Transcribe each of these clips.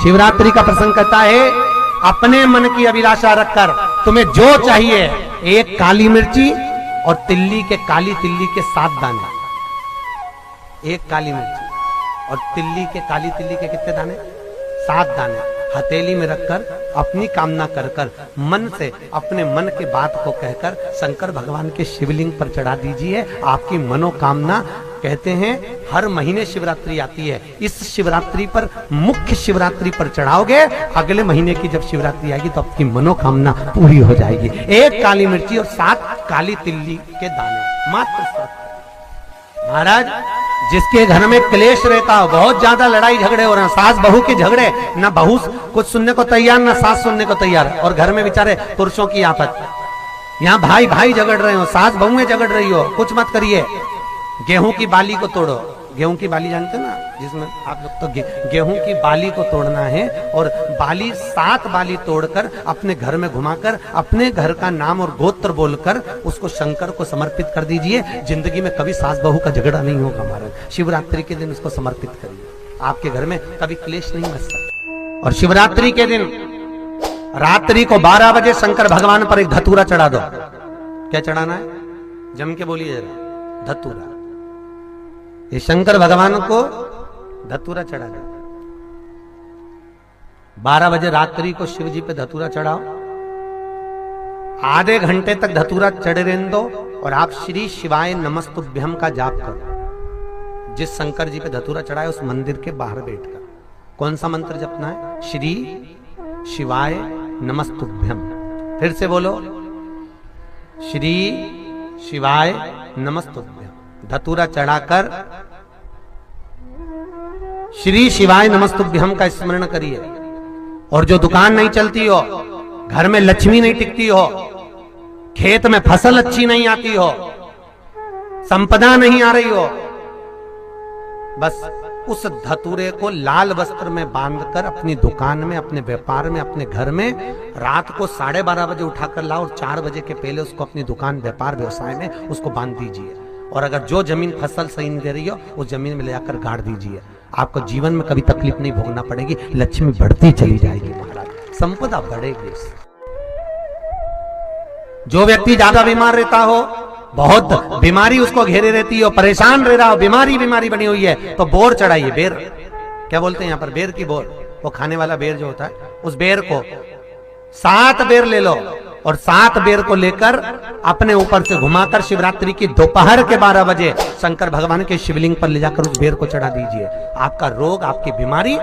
शिवरात्रि का प्रसंग कहता है अपने मन की अभिलाषा रखकर तुम्हें जो चाहिए, एक काली मिर्ची और काली तिल्ली के 7 दाने। एक काली मिर्ची और काली तिल्ली के कितने दाने? 7 दाने हथेली में रखकर अपनी कामना कर कर मन से अपने मन के बात को कहकर शंकर भगवान के शिवलिंग पर चढ़ा दीजिए। आपकी मनोकामना, कहते हैं हर महीने शिवरात्रि आती है, इस शिवरात्रि पर, मुख्य शिवरात्रि पर चढ़ाओगे, अगले महीने की जब शिवरात्रि आएगी तो आपकी मनोकामना पूरी हो जाएगी। एक काली मिर्ची और 7 काली तिल्ली के दाने, मात्र 7। महाराज, जिसके घर में क्लेश रहता हो, बहुत ज्यादा लड़ाई झगड़े हो रहे हैं, सास बहू के झगड़े, ना बहू कुछ सुनने को तैयार ना सास सुनने को तैयार, और घर में बेचारे पुरुषों की आफत, यहाँ भाई भाई झगड़ रहे हो, सास बहुएं झगड़ रही हो, कुछ मत करिए। गेहूं की बाली को तोड़ो, गेहूं की बाली जानते ना, जिसमें आप लोग तो गेहूं की बाली को तोड़ना है, और बाली 7 बाली तोड़कर अपने घर में घुमाकर अपने घर का नाम और गोत्र बोलकर उसको शंकर को समर्पित कर दीजिए। जिंदगी में कभी सास बहू का झगड़ा नहीं होगा महाराज। शिवरात्रि के दिन उसको समर्पित करिए, आपके घर में कभी क्लेश नहीं मच सकता। और शिवरात्रि के दिन रात्रि को 12 बजे शंकर भगवान पर एक धतूरा चढ़ा दो। क्या चढ़ाना है? जम के बोलिए जरा, धतूरा। ये शंकर भगवान को धतूरा चढ़ा दो। 12 बजे रात्रि को शिव जी पे धतूरा चढ़ाओ, आधे घंटे तक धतूरा चढ़े रहने दो, और आप श्री शिवाय नमस्तुभ्यम का जाप करो। जिस शंकर जी पे धतूरा चढ़ाए उस मंदिर के बाहर बैठकर कौन सा मंत्र जपना है? श्री शिवाय नमस्तुभ्यम। फिर से बोलो, श्री शिवाय नमस्तुभ्यम। धतूरा चढ़ाकर श्री शिवाय नमस्तुभ्यम का स्मरण करिए। और जो दुकान नहीं चलती हो, घर में लक्ष्मी नहीं टिकती हो, खेत में फसल अच्छी नहीं आती हो, संपदा नहीं आ रही हो, बस उस धतूरे को लाल वस्त्र में बांधकर अपनी दुकान में, अपने व्यापार में, अपने घर में रात को 12:30 बजे उठाकर लाओ, और 4 बजे के पहले उसको अपनी दुकान, व्यापार, व्यवसाय में उसको बांध दीजिए। और अगर जो जमीन फसल सही नहीं दे रही हो, उस जमीन में ले जाकर गाड़ दीजिए। आपको जीवन में कभी तकलीफ नहीं भोगना पड़ेगी, लक्ष्मी बढ़ती चली जाएगी महाराज, संपदा बढ़ेगी। जो व्यक्ति ज्यादा बीमार रहता हो, बहुत बीमारी उसको घेरे रहती हो, परेशान रह रहा हो, बीमारी बनी हुई है, तो बोर चढ़ाइए। बेर, क्या बोलते हैं यहाँ पर? बेर की बोर, वो खाने वाला बेर जो होता है, उस बेर को 7 बेर ले लो, और 7 बेर को लेकर अपने ऊपर से घुमाकर शिवरात्रि की दोपहर के 12 बजे शंकर भगवान के शिवलिंग पर ले जाकर उस बेर को चढ़ा दीजिए। आपका रोग, आपकी बीमारी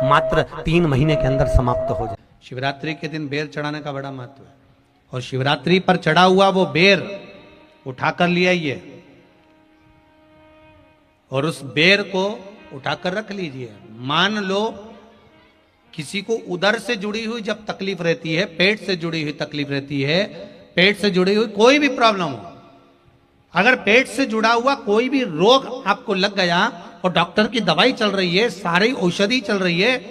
मात्र 3 महीने के अंदर समाप्त हो जाए। शिवरात्रि के दिन बेर चढ़ाने का बड़ा महत्व है। और शिवरात्रि पर चढ़ा हुआ वो बेर उठाकर ले आइए, और उस बेर को उठाकर रख लीजिए। मान लो किसी को उदर से जुड़ी हुई जब तकलीफ रहती है, पेट से जुड़ी हुई तकलीफ रहती है, पेट से जुड़ी हुई कोई भी प्रॉब्लम हो, अगर पेट से जुड़ा हुआ कोई भी रोग आपको लग गया और डॉक्टर की दवाई चल रही है, सारी औषधि चल रही है,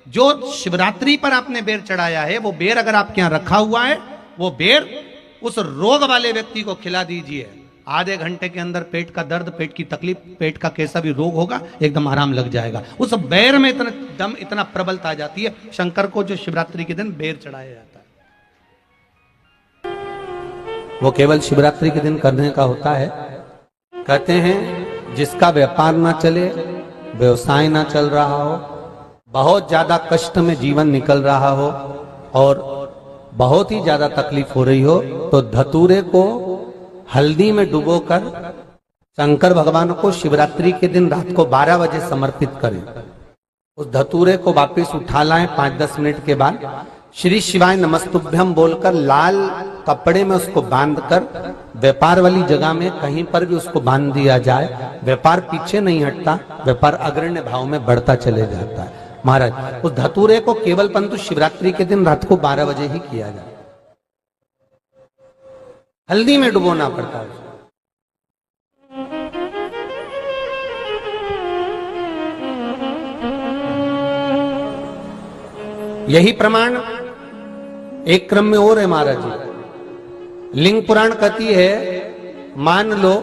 जो शिवरात्रि पर आपने बेर चढ़ाया है, वो बेर अगर आपके यहां रखा हुआ है, वो बेर उस रोग वाले व्यक्ति को खिला दीजिए। आधे घंटे के अंदर पेट का दर्द, पेट की तकलीफ, पेट का कैसा भी रोग होगा, एकदम आराम लग जाएगा। उस बेर में इतना दम, इतना प्रबलता आ जाती है शंकर को, जो शिवरात्रि के दिन बेर चढ़ाया जाता है, वो केवल शिवरात्रि के दिन करने का होता है। कहते हैं जिसका व्यापार ना चले, व्यवसाय ना चल रहा हो, बहुत ज्यादा कष्ट में जीवन निकल रहा हो, और बहुत ही ज्यादा तकलीफ हो रही हो, तो धतूरे को हल्दी में डुबोकर शंकर भगवान को शिवरात्रि के दिन रात को 12 बजे समर्पित करें। उस धतूरे को वापस उठा लाएं 5-10 मिनट के बाद, श्री शिवाय नमस्तुभ्यम बोलकर लाल कपड़े में उसको बांधकर व्यापार वाली जगह में कहीं पर भी उसको बांध दिया जाए। व्यापार पीछे नहीं हटता, व्यापार अग्रण्य भाव में बढ़ता चले जाता है। महाराज, उस धतूरे को केवल परंतु शिवरात्रि के दिन रात को 12 बजे ही किया जाए, हल्दी में डुबोना पड़ता है। यही प्रमाण एक क्रम में और है महाराज जी। लिंग पुराण कहती है, मान लो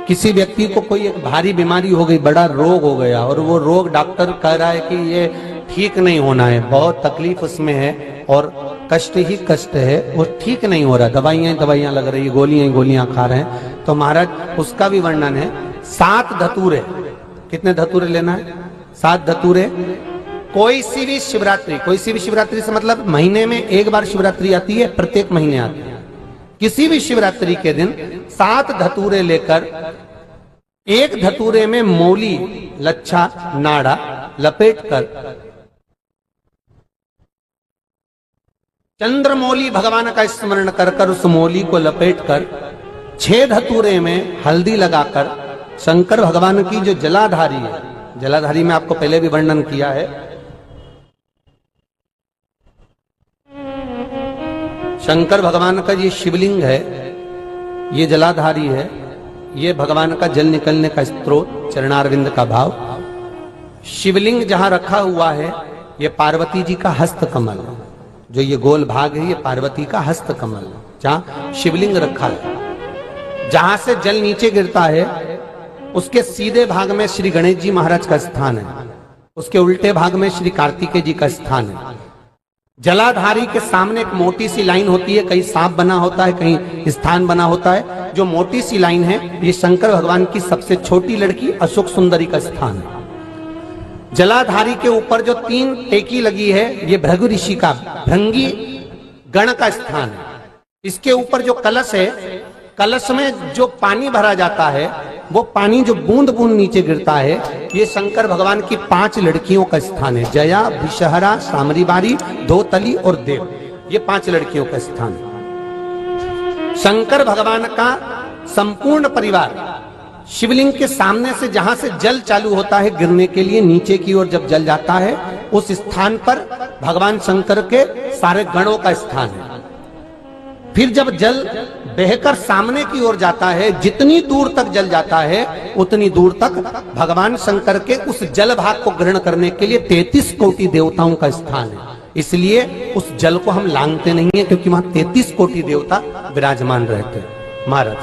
किसी व्यक्ति को कोई एक भारी बीमारी हो गई, बड़ा रोग हो गया, और वो रोग डॉक्टर कह रहा है कि ये ठीक नहीं होना है, बहुत तकलीफ उसमें है और कष्ट ही कष्ट है, वो ठीक नहीं हो रहा, दवाइयां लग रही, गोलियां खा रहे हैं, तो महाराज उसका भी वर्णन है। 7 धतूरे, कितने धतूरे लेना है? 7 धतूरे। कोई सी भी शिवरात्रि से मतलब महीने में एक बार शिवरात्रि आती है, प्रत्येक महीने आती है। किसी भी शिवरात्रि के दिन 7 धतूरे लेकर, एक धतूरे में मौली, लच्छा, नाड़ा लपेटकर चंद्रमौली भगवान का स्मरण कर उस मौली को लपेटकर 6 धतूरे में हल्दी लगाकर शंकर भगवान की जो जलाधारी है, जलाधारी में आपको पहले भी वर्णन किया है, शंकर भगवान का ये शिवलिंग है, ये जलाधारी है, ये भगवान का जल निकलने का स्रोत, चरणारविंद का भाव। शिवलिंग जहां रखा हुआ है ये पार्वती जी का हस्त कमल, जो ये गोल भाग है ये पार्वती का हस्त कमल, जहां शिवलिंग रखा है। जहां से जल नीचे गिरता है उसके सीधे भाग में श्री गणेश जी महाराज का स्थान है, उसके उल्टे भाग में श्री कार्तिकेय जी का स्थान है। जलाधारी के सामने एक मोटी सी लाइन होती है, कहीं सांप बना होता है, कहीं स्थान बना होता है। जो मोटी सी लाइन है ये शंकर भगवान की सबसे छोटी लड़की अशोक सुंदरी का स्थान है। जलाधारी के ऊपर जो 3 टेकी लगी है ये भृगु ऋषि का, भृंगी गण का स्थान है। इसके ऊपर जो कलश है, कलश में जो पानी भरा जाता है वो पानी जो बूंद बूंद नीचे गिरता है ये शंकर भगवान की 5 लड़कियों का स्थान है। जया, विषहरा, सामरीबारी, धोतली और देव, ये 5 लड़कियों का स्थान है। शंकर भगवान का संपूर्ण परिवार शिवलिंग के सामने से, जहां से जल चालू होता है गिरने के लिए नीचे की ओर जब जल जाता है, उस स्थान पर भगवान शंकर के सारे गणों का स्थान है। फिर जब जल बहकर सामने की ओर जाता है, जितनी दूर तक जल जाता है उतनी दूर तक भगवान शंकर के उस जल भाग को ग्रहण करने के लिए 33 कोटि देवताओं का स्थान है। इसलिए उस जल को हम लांघते नहीं है, क्योंकि वहां 33 कोटि देवता विराजमान रहते हैं महाराज।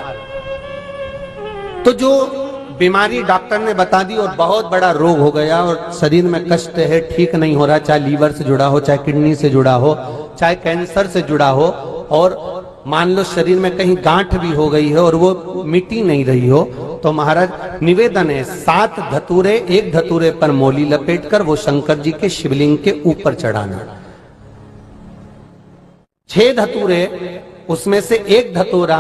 तो जो बीमारी डॉक्टर ने बता दी और बहुत बड़ा रोग हो गया और शरीर में कष्ट है, ठीक नहीं हो रहा, चाहे लीवर से जुड़ा हो, चाहे किडनी से जुड़ा हो, चाहे कैंसर से जुड़ा हो, और मान लो शरीर में कहीं गांठ भी हो गई है और वो मिटी नहीं रही हो, तो महाराज निवेदन है 7 धतूरे, एक धतूरे पर मौली लपेटकर वो शंकर जी के शिवलिंग के ऊपर चढ़ाना। 6 धतूरे, उसमें से एक धतूरा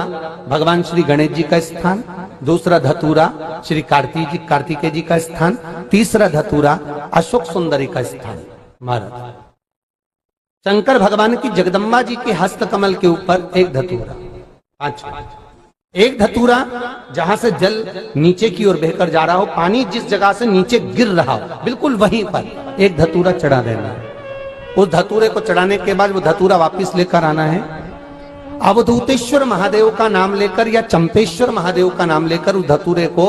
भगवान श्री गणेश जी का स्थान, दूसरा धतूरा श्री कार्तिकेय जी का स्थान, तीसरा धतूरा अशोक सुंदरी का स्थान। महाराज शंकर भगवान की जगदम्बा जी के हस्त कमल के ऊपर एक धतूरा, एक धतूरा जहां से जल नीचे की ओर बहकर जा रहा हो, पानी जिस जगह से नीचे गिर रहा हो बिल्कुल वहीं पर एक धतूरा चढ़ा देना है। उस धतूरे को चढ़ाने के बाद वो धतूरा वापस लेकर आना है। अवधूतेश्वर महादेव का नाम लेकर या चंपेश्वर महादेव का नाम लेकर उस धतूरे को,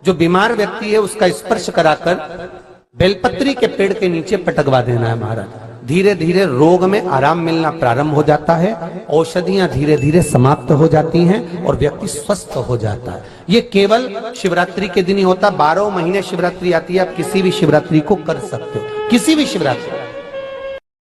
जो बीमार व्यक्ति है उसका स्पर्श कराकर बेलपत्री के पेड़ के नीचे पटकवा देना है महाराज। धीरे धीरे रोग में आराम मिलना प्रारंभ हो जाता है, औषधियां धीरे धीरे समाप्त हो जाती हैं और व्यक्ति स्वस्थ हो जाता है। ये केवल शिवरात्रि के दिन ही होता, 12 महीने शिवरात्रि आती है, आप किसी भी शिवरात्रि को कर सकते हो, किसी भी शिवरात्रि।